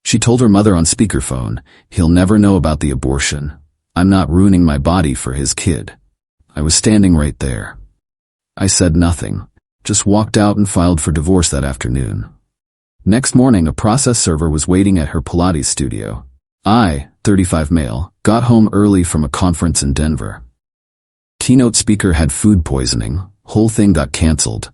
She told her mother on speakerphone, "He'll never know about the abortion. I'm not ruining my body for his kid." I was standing right there. I said nothing, just walked out and filed for divorce that afternoon. Next morning, a process server was waiting at her Pilates studio. I, 35 male, got home early from a conference in Denver. Keynote speaker had food poisoning. Whole thing got canceled.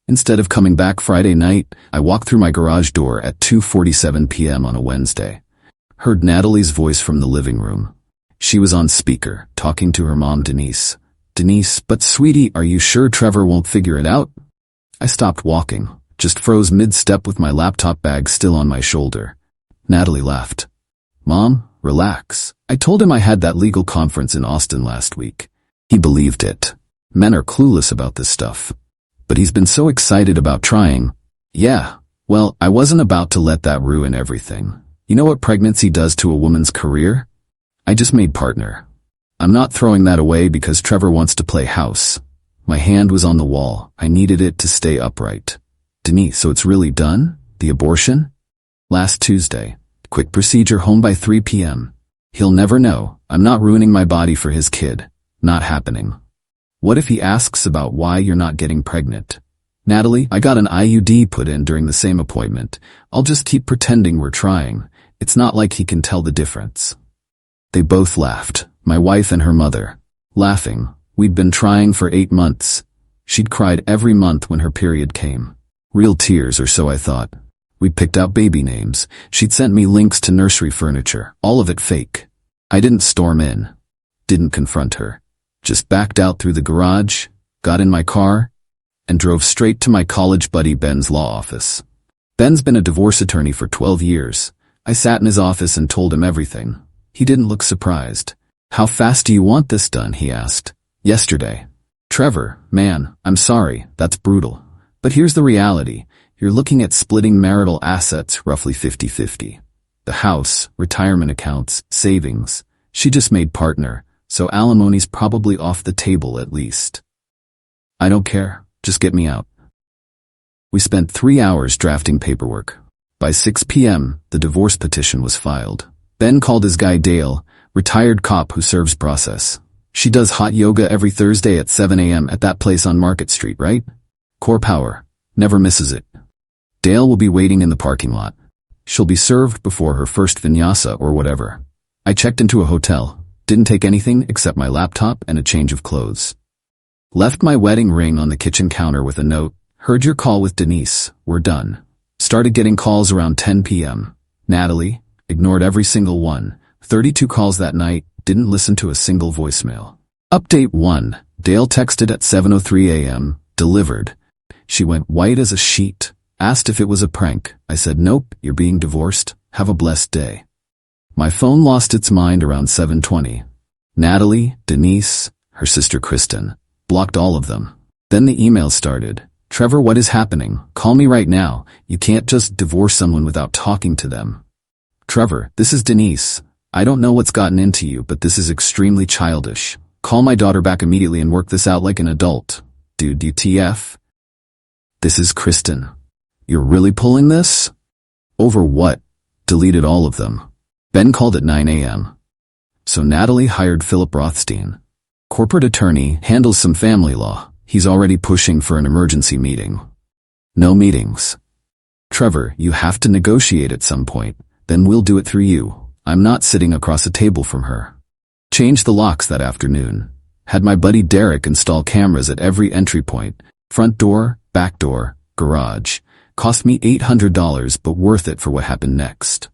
Instead of coming back Friday night, I walked through my garage door at 2:47 p.m. on a Wednesday. Heard Natalie's voice from the living room. She was on speaker, talking to her mom, Denise. "Denise, but sweetie, are you sure Trevor won't figure it out?" I stopped walking, just froze mid-step with my laptop bag still on my shoulder. Natalie laughed. "Mom, relax. I told him I had that legal conference in Austin last week. He believed it. Men are clueless about this stuff. But he's been so excited about trying." "Yeah, well, I wasn't about to let that ruin everything. You know what pregnancy does to a woman's career? I just made partner. I'm not throwing that away because Trevor wants to play house." My hand was on the wall. I needed it to stay upright. "Denise, so it's really done? The abortion?" "Last Tuesday. Quick procedure, home by 3 p.m. He'll never know. I'm not ruining my body for his kid. Not happening." "What if he asks about why you're not getting pregnant?" "Natalie, I got an IUD put in during the same appointment. I'll just keep pretending we're trying. It's not like he can tell the difference." They both laughed, my wife and her mother. Laughing. We'd been trying for 8 months. She'd cried every month when her period came. Real tears, or so I thought. We picked out baby names. She'd sent me links to nursery furniture, all of it fake. I didn't storm in. Didn't confront her. Just backed out through the garage, got in my car, and drove straight to my college buddy Ben's law office. Ben's been a divorce attorney for 12 years. I sat in his office and told him everything. He didn't look surprised. "How fast do you want this done?" he asked. "Yesterday." "Trevor, man, I'm sorry, that's brutal. But here's the reality. You're looking at splitting marital assets roughly 50-50. The house, retirement accounts, savings. She just made partner, so alimony's probably off the table at least. I don't care, just get me out." We spent 3 hours drafting paperwork. By 6 p.m., the divorce petition was filed. Ben called his guy Dale, retired cop who serves process. "She does hot yoga every Thursday at 7 a.m. at that place on Market Street, right? Core Power. Never misses it. Dale will be waiting in the parking lot. She'll be served before her first vinyasa or whatever." I checked into a hotel. Didn't take anything except my laptop and a change of clothes. Left my wedding ring on the kitchen counter with a note. "Heard your call with Denise. We're done." Started getting calls around 10 p.m. Natalie. Ignored every single one. 32 calls that night. Didn't listen to a single voicemail. Update 1. Dale texted at 7:03 a.m. Delivered. She went white as a sheet. Asked if it was a prank. I said, "Nope, you're being divorced. Have a blessed day." My phone lost its mind around 7:20. Natalie, Denise, her sister Kristen. Blocked all of them. Then the emails started. "Trevor, what is happening? Call me right now. You can't just divorce someone without talking to them." "Trevor, this is Denise. I don't know what's gotten into you, but this is extremely childish. Call my daughter back immediately and work this out like an adult." "Dude, WTF? This is Kristen. You're really pulling this?" "Over what?" Deleted all of them. Ben called at 9 a.m. So Natalie hired Philip Rothstein. Corporate attorney, handles some family law. He's already pushing for an emergency meeting. No meetings. "Trevor, you have to negotiate at some point. Then we'll do it through you. I'm not sitting across a table from her." Changed the locks that afternoon. Had my buddy Derek install cameras at every entry point. Front door, back door, garage. Cost me $800, but worth it for what happened next.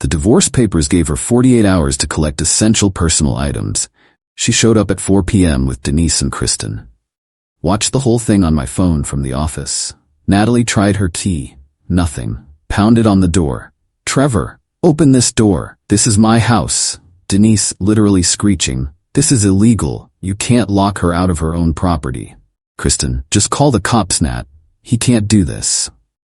The divorce papers gave her 48 hours to collect essential personal items. She showed up at 4 p.m. with Denise and Kristen. Watched the whole thing on my phone from the office. Natalie tried her key. Nothing. Pounded on the door. "Trevor, open this door. This is my house." Denise literally screeching. "This is illegal. You can't lock her out of her own property." Kristen, "Just call the cops, Nat. He can't do this."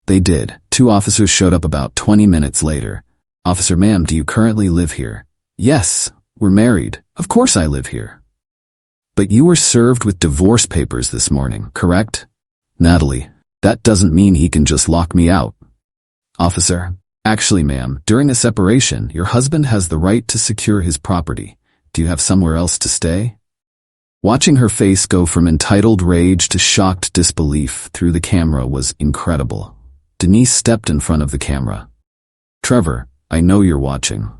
They did. 2 officers showed up about 20 minutes later. "Officer, ma'am, do you currently live here?" "Yes, we're married. Of course I live here." "But you were served with divorce papers this morning, correct?" "Natalie, that doesn't mean he can just lock me out." "Officer, Actually, ma'am, during a separation, your husband has the right to secure his property. Do you have somewhere else to stay? Watching her face go from entitled rage to shocked disbelief through the camera was incredible. Denise stepped in front of the camera. Trevor, I know you're watching.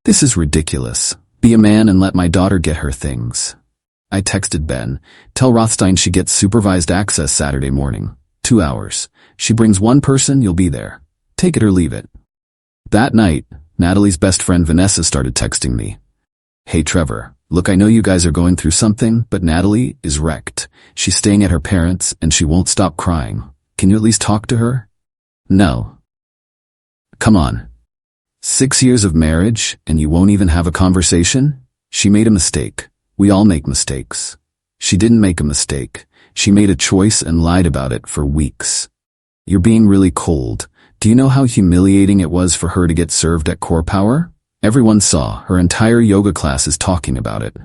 This is ridiculous. Be a man and let my daughter get her things. I texted Ben. Tell Rothstein she gets supervised access Saturday morning. 2 hours. She brings one person, you'll be there. Take it or leave it. That night, Natalie's best friend Vanessa started texting me. Hey Trevor, look, I know you guys are going through something, but Natalie is wrecked. She's staying at her parents' and she won't stop crying. Can you at least talk to her? No. Come on. 6 years of marriage and you won't even have a conversation? She made a mistake. We all make mistakes. She didn't make a mistake. She made a choice and lied about it for weeks. You're being really cold. Do you know how humiliating it was for her to get served at Core Power? Everyone saw. Her entire yoga class is talking about it.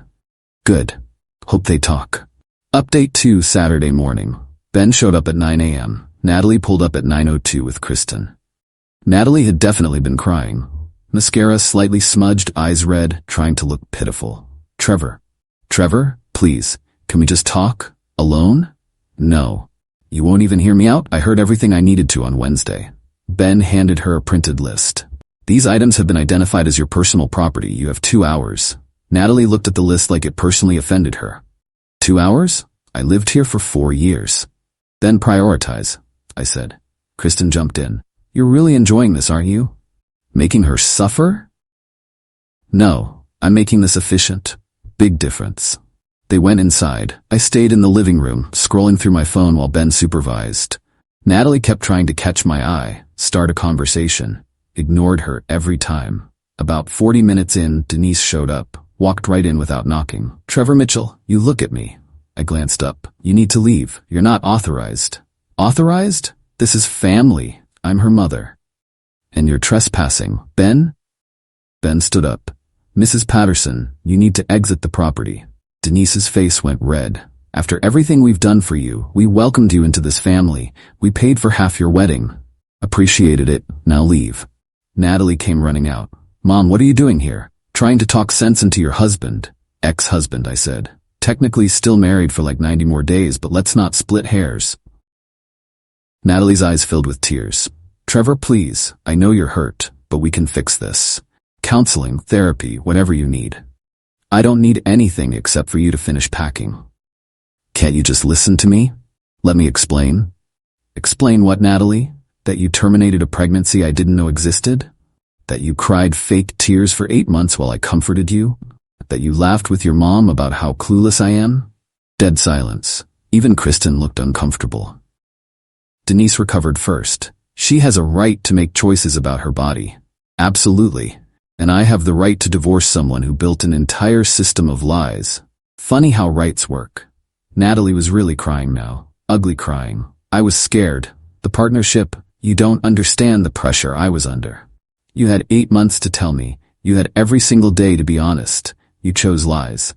Good. Hope they talk. Update 2 Saturday morning. Ben showed up at 9 a.m. Natalie pulled up at 9:02 with Kristen. Natalie had definitely been crying. Mascara slightly smudged, eyes red, trying to look pitiful. Trevor, please, can we just talk? Alone? No. You won't even hear me out? I heard everything I needed to on Wednesday. Ben handed her a printed list. These items have been identified as your personal property. You have 2 hours. Natalie looked at the list like it personally offended her. 2 hours? I lived here for 4 years. Then prioritize, I said. Kristen jumped in. You're really enjoying this, aren't you? Making her suffer? No, I'm making this efficient. Big difference. They went inside. I stayed in the living room, scrolling through my phone while Ben supervised. Natalie kept trying to catch my eye, start a conversation. Ignored her every time. About 40 minutes in, Denise showed up, walked right in without knocking. Trevor Mitchell, you look at me. I glanced up. You need to leave. You're not authorized. Authorized? This is family. I'm her mother. And you're trespassing. Ben? Ben stood up. Mrs. Patterson, you need to exit the property. Denise's face went red. After everything we've done for you, we welcomed you into this family. We paid for half your wedding. Appreciated it. Now leave. Natalie came running out. Mom, what are you doing here? Trying to talk sense into your husband. Ex-husband, I said. Technically still married for like 90 more days, but let's not split hairs. Natalie's eyes filled with tears. Trevor, please. I know you're hurt, but we can fix this. Counseling, therapy, whatever you need. I don't need anything except for you to finish packing. Can't you just listen to me? Let me explain. Explain what, Natalie? That you terminated a pregnancy I didn't know existed? That you cried fake tears for 8 months while I comforted you? That you laughed with your mom about how clueless I am? Dead silence. Even Kristen looked uncomfortable. Denise recovered first. She has a right to make choices about her body. Absolutely. And I have the right to divorce someone who built an entire system of lies. Funny how rights work. Natalie was really crying now. Ugly crying. I was scared. The partnership, you don't understand the pressure I was under. You had 8 months to tell me. You had every single day to be honest. You chose lies.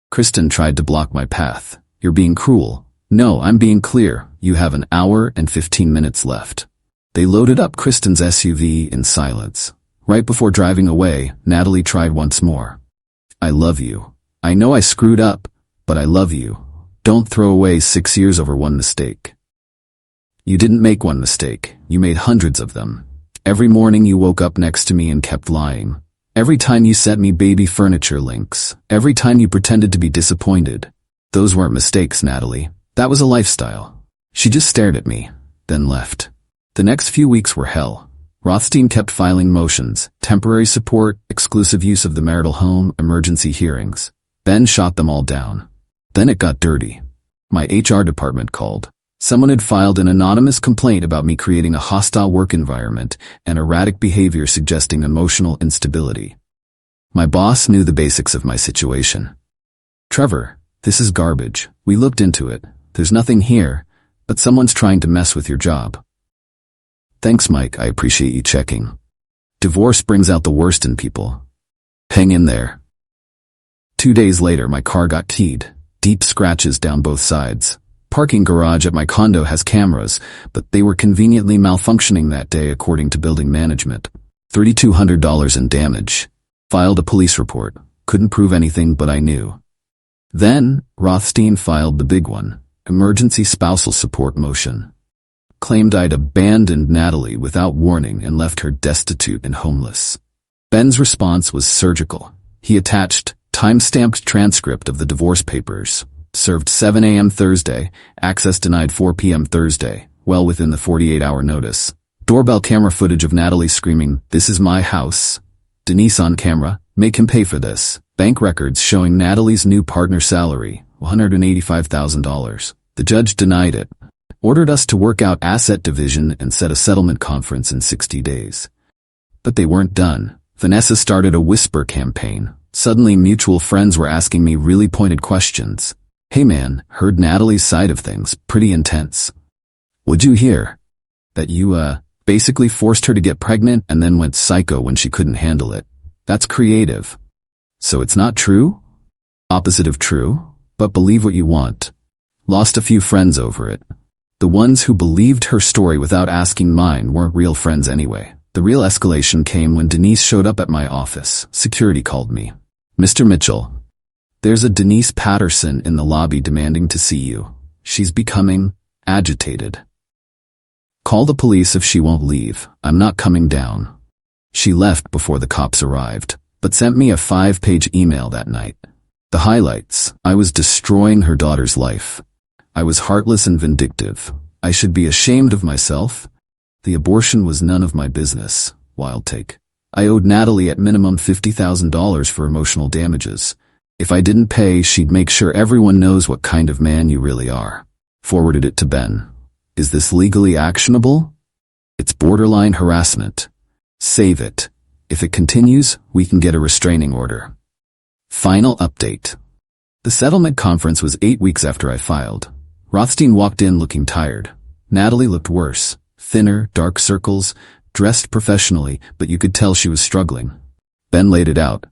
Kristen tried to block my path. You're being cruel. No, I'm being clear. You have 1 hour and 15 minutes left. They loaded up Kristen's SUV in silence. Right before driving away, Natalie tried once more. I love you. I know I screwed up, but I love you. Don't throw away 6 years over one mistake. You didn't make one mistake. You made hundreds of them. Every morning you woke up next to me and kept lying. Every time you sent me baby furniture links. Every time you pretended to be disappointed. Those weren't mistakes, Natalie. That was a lifestyle. She just stared at me, then left. The next few weeks were hell. Rothstein kept filing motions, temporary support, exclusive use of the marital home, emergency hearings. Ben shot them all down. Then it got dirty. My HR department called. Someone had filed an anonymous complaint about me creating a hostile work environment and erratic behavior suggesting emotional instability. My boss knew the basics of my situation. Trevor, this is garbage. We looked into it. There's nothing here, but someone's trying to mess with your job. Thanks, Mike. I appreciate you checking. Divorce brings out the worst in people. Hang in there. 2 days later, my car got keyed. Deep scratches down both sides. parking garage at my condo has cameras, but they were conveniently malfunctioning that day according to building management. $3,200 in damage. Filed a police report. Couldn't prove anything, but I knew. Then, Rothstein filed the big one. Emergency spousal support motion. Claimed I'd abandoned Natalie without warning and left her destitute and homeless. Ben's response was surgical. He attached time-stamped transcript of the divorce papers. Served 7 a.m. Thursday, access denied 4 p.m. Thursday, well within the 48-hour notice. Doorbell camera footage of Natalie screaming, "This is my house." Denise on camera, "Make him pay for this." Bank records showing Natalie's new partner's salary, $185,000. The judge denied it. Ordered us to work out asset division and set a settlement conference in 60 days. But they weren't done. Vanessa started a whisper campaign. Suddenly mutual friends were asking me really pointed questions. "Hey man, heard Natalie's side of things, pretty intense. Would you hear that you, basically forced her to get pregnant and then went psycho when she couldn't handle it? That's creative. So it's not true? Opposite of true, but believe what you want." Lost a few friends over it. The ones who believed her story without asking mine weren't real friends anyway. The real escalation came when Denise showed up at my office. Security called me. "Mr. Mitchell, there's a Denise Patterson in the lobby demanding to see you. She's becoming agitated. Call the police if she won't leave. I'm not coming down." She left before the cops arrived, but sent me a 5-page email that night. The highlights: I was destroying her daughter's life. I was heartless and vindictive. I should be ashamed of myself. The abortion was none of my business. Wild take. I owed Natalie at minimum $50,000 for emotional damages. If I didn't pay, she'd make sure everyone knows what kind of man you really are. Forwarded it to Ben. Is this legally actionable? It's borderline harassment. Save it. If it continues, we can get a restraining order. Final update. The settlement conference was 8 weeks after I filed. Rothstein walked in looking tired. Natalie looked worse. Thinner, dark circles, dressed professionally, but you could tell she was struggling. Ben laid it out.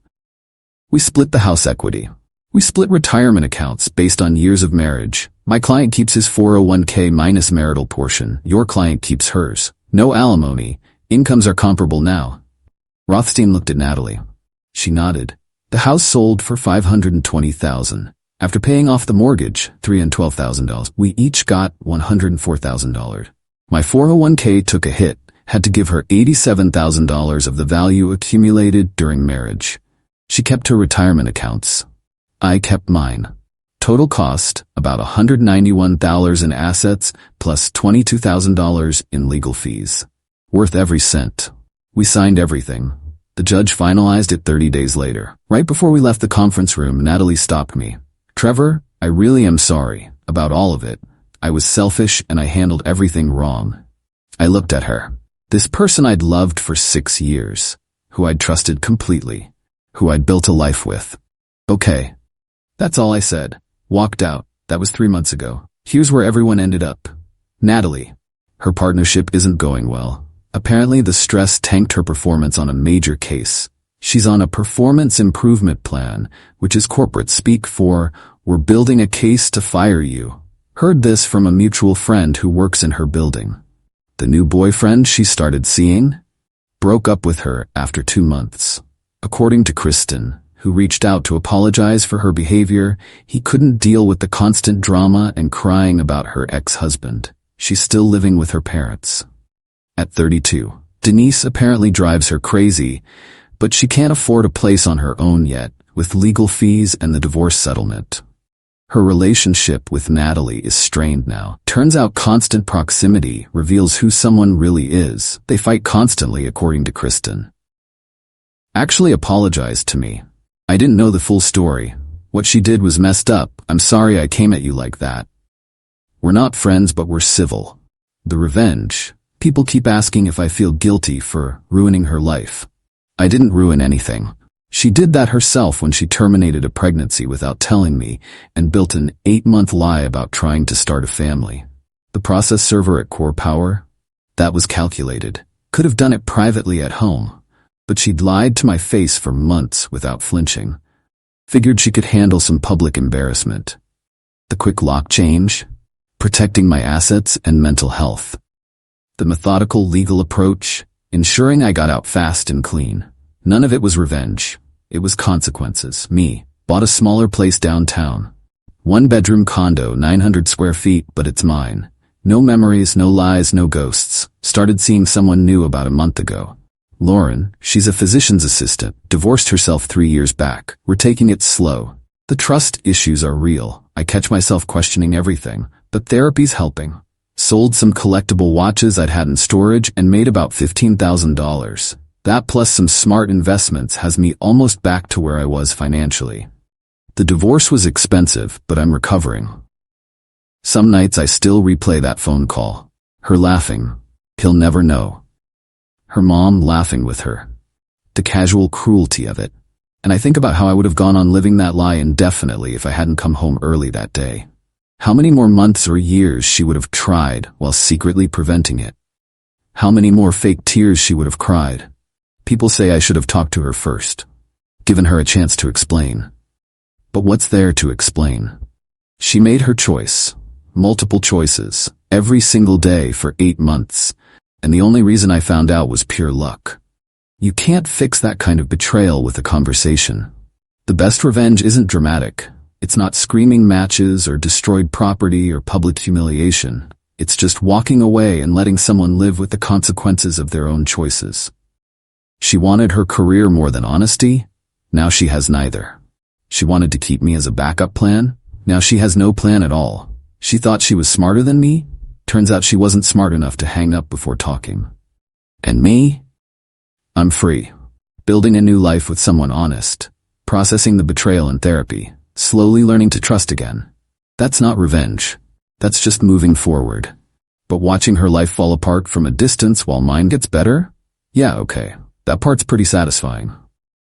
We split the house equity. We split retirement accounts based on years of marriage. My client keeps his 401k minus marital portion. Your client keeps hers. No alimony. Incomes are comparable now. Rothstein looked at Natalie. She nodded. The house sold for $520,000. After paying off the mortgage, $3,000 and $12,000, we each got $104,000. My 401k took a hit, had to give her $87,000 of the value accumulated during marriage. She kept her retirement accounts. I kept mine. Total cost, about $191,000 in assets, plus $22,000 in legal fees. Worth every cent. We signed everything. The judge finalized it 30 days later. Right before we left the conference room, Natalie stopped me. "Trevor, I really am sorry about all of it. I was selfish and I handled everything wrong." I looked at her. This person I'd loved for 6 years, who I'd trusted completely, who I'd built a life with. "Okay." That's all I said. Walked out. That was 3 months ago. Here's where everyone ended up. Natalie. Her partnership isn't going well. Apparently the stress tanked her performance on a major case. She's on a performance improvement plan, which is corporate speak for, "We're building a case to fire you." Heard this from a mutual friend who works in her building. The new boyfriend she started seeing broke up with her after 2 months. According to Kristen, who reached out to apologize for her behavior, he couldn't deal with the constant drama and crying about her ex-husband. She's still living with her parents. At 32, Denise apparently drives her crazy, but she can't afford a place on her own yet, with legal fees and the divorce settlement. Her relationship with Natalie is strained now. Turns out constant proximity reveals who someone really is. They fight constantly, according to Kristen. Actually apologized to me. I didn't know the full story. What she did was messed up. I'm sorry I came at you like that. We're not friends, but we're civil. The revenge. People keep asking if I feel guilty for ruining her life. I didn't ruin anything. She did that herself when she terminated a pregnancy without telling me and built an 8-month lie about trying to start a family. The process server at Core Power? That was calculated. Could have done it privately at home. But she'd lied to my face for months without flinching. Figured she could handle some public embarrassment. The quick lock change? protecting my assets and mental health. The methodical legal approach, ensuring I got out fast and clean. None of it was revenge. It was consequences. Me, bought a smaller place downtown. 1-bedroom condo, 900 square feet, but it's mine. No memories, no lies, no ghosts. Started seeing someone new about a month ago. Lauren, she's a physician's assistant, divorced herself 3 years back. We're taking it slow. The trust issues are real. I catch myself questioning everything, but therapy's helping. Sold some collectible watches I'd had in storage and made about $15,000. That plus some smart investments has me almost back to where I was financially. The divorce was expensive, but I'm recovering. Some nights I still replay that phone call. Her laughing. He'll never know. Her mom laughing with her. The casual cruelty of it. And I think about how I would have gone on living that lie indefinitely if I hadn't come home early that day. How many more months or years she would have tried while secretly preventing it. How many more fake tears she would have cried. People say I should have talked to her first. Given her a chance to explain. But what's there to explain? She made her choice. Multiple choices. Every single day for 8 months. And the only reason I found out was pure luck. You can't fix that kind of betrayal with a conversation. The best revenge isn't dramatic. It's not screaming matches or destroyed property or public humiliation. It's just walking away and letting someone live with the consequences of their own choices. She wanted her career more than honesty. Now she has neither. She wanted to keep me as a backup plan. Now she has no plan at all. She thought she was smarter than me. Turns out she wasn't smart enough to hang up before talking. And me? I'm free. Building a new life with someone honest. Processing the betrayal in therapy. Slowly learning to trust again. That's not revenge. That's just moving forward. But watching her life fall apart from a distance while mine gets better? Yeah, okay. That part's pretty satisfying.